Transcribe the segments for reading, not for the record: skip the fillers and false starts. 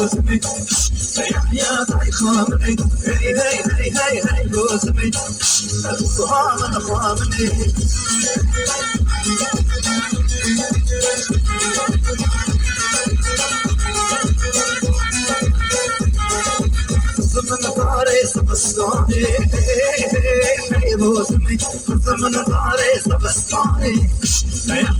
بوسمي يا ضي خامني هي هي هي هي هي بوسمي خامن خامني زمن طاري سبستاني بوسمي زمن طاري سبستاني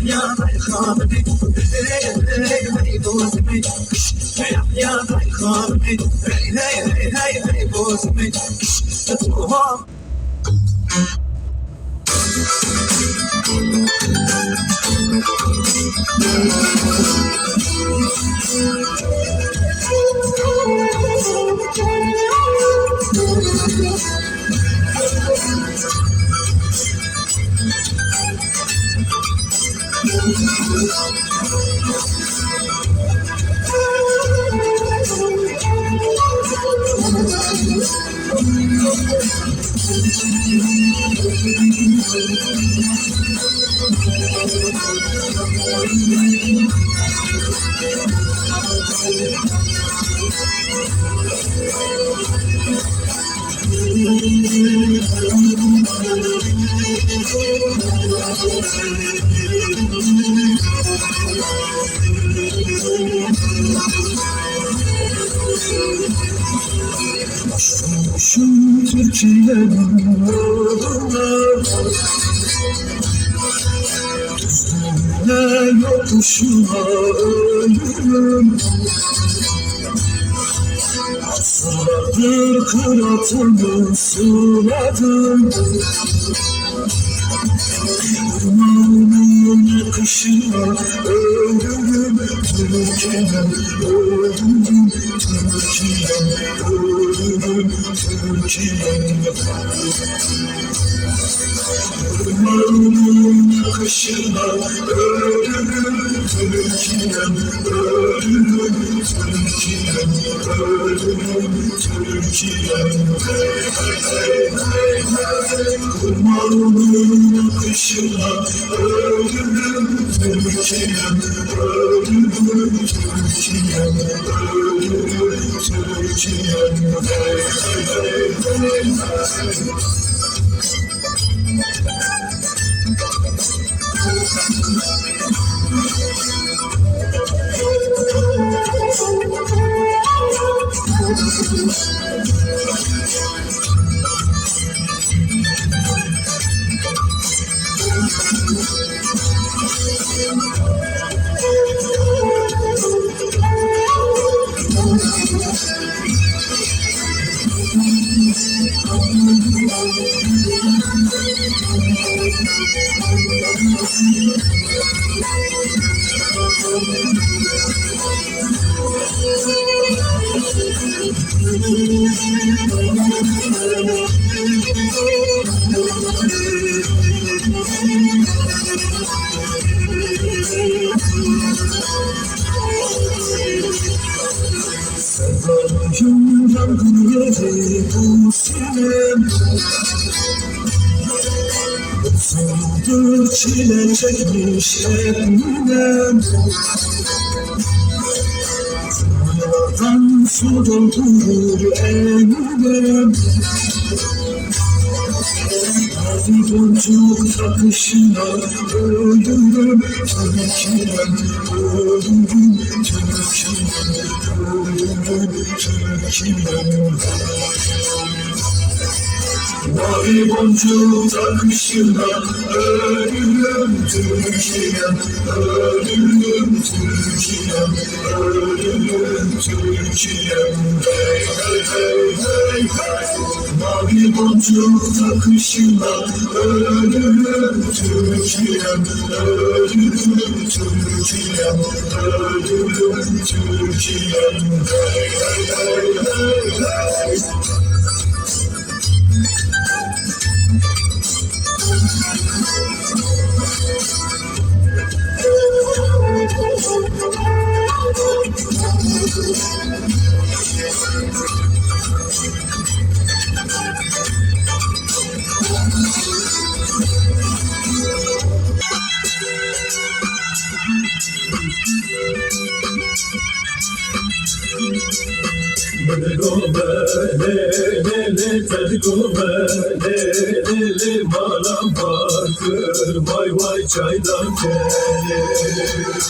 يا ضي خامني هي بوسمي يا ضي خامني هي بوسمي تتوهم Şu Türkiye'nin yoluna düzlüğüne yokuşuna ölürüm. Asırlardır kıratımı suladım. Ormanın akışına ölürüm. Türkiye'm ölürüm. Türkiye'm ölürüm. Türkiye'm ormanın akışına ölürüm. Türkiye'm ölürüm. Türkiye'm ölürüm. Türkiye'm ormanın akışına ölürüm. Türkiye'm ölürüm. Türkiye'm ölürüm. Türkiye'm Yangın yeri bu sinem Uzundur çile çekmiş eminem Dünyadan su doldurur eminem Mavi boncuk takışına ölürüm Türkiye'm ölürüm Türkiye'm ölürüm Türkiye'm Mavi boncuk takışına ölürüm Türkiye'm ölürüm Türkiye'm ölürüm Türkiye'm Hey hey hey hey hey Mavi boncuk takışına ölürüm Türkiye'm ölürüm Türkiye'm ölürüm Türkiye'm Hey hey hey hey hey Gome, tergome, bana bakır, vay vay çaydan gelir.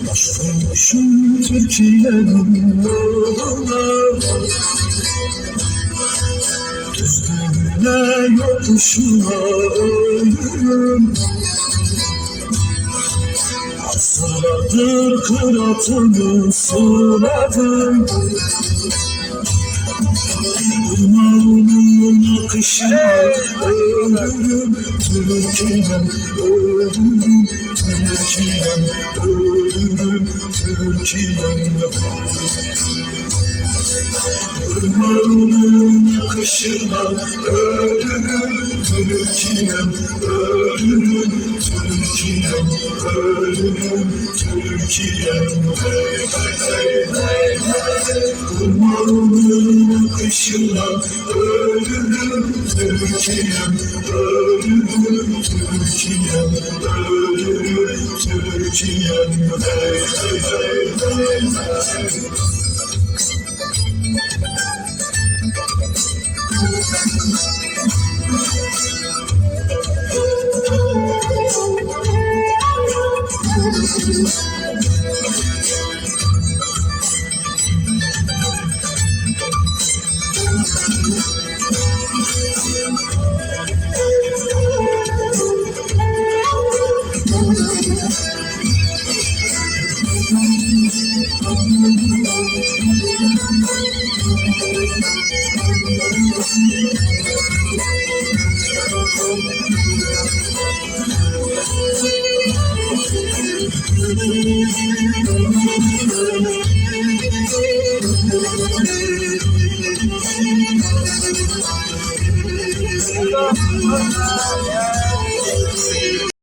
Başlamışım Türkiye'nin yoluna, düzlüğüne yokuşuna ölürüm. Asırlardır kıratını suladım, Irmağının akışına ölürüm. Türkiye'm ölürüm, Türkiye'm ölürüm, Türkiye'm. Irmağının bakışına ölürüm Türkiye'm ölürüm Türkiye'm ölürüm Türkiye'm hey hey hey hey hey Kurbanın bakışına ölürüm Türkiye'm ölürüm Türkiye'm ölürüm Türkiye'm hey hey hey hey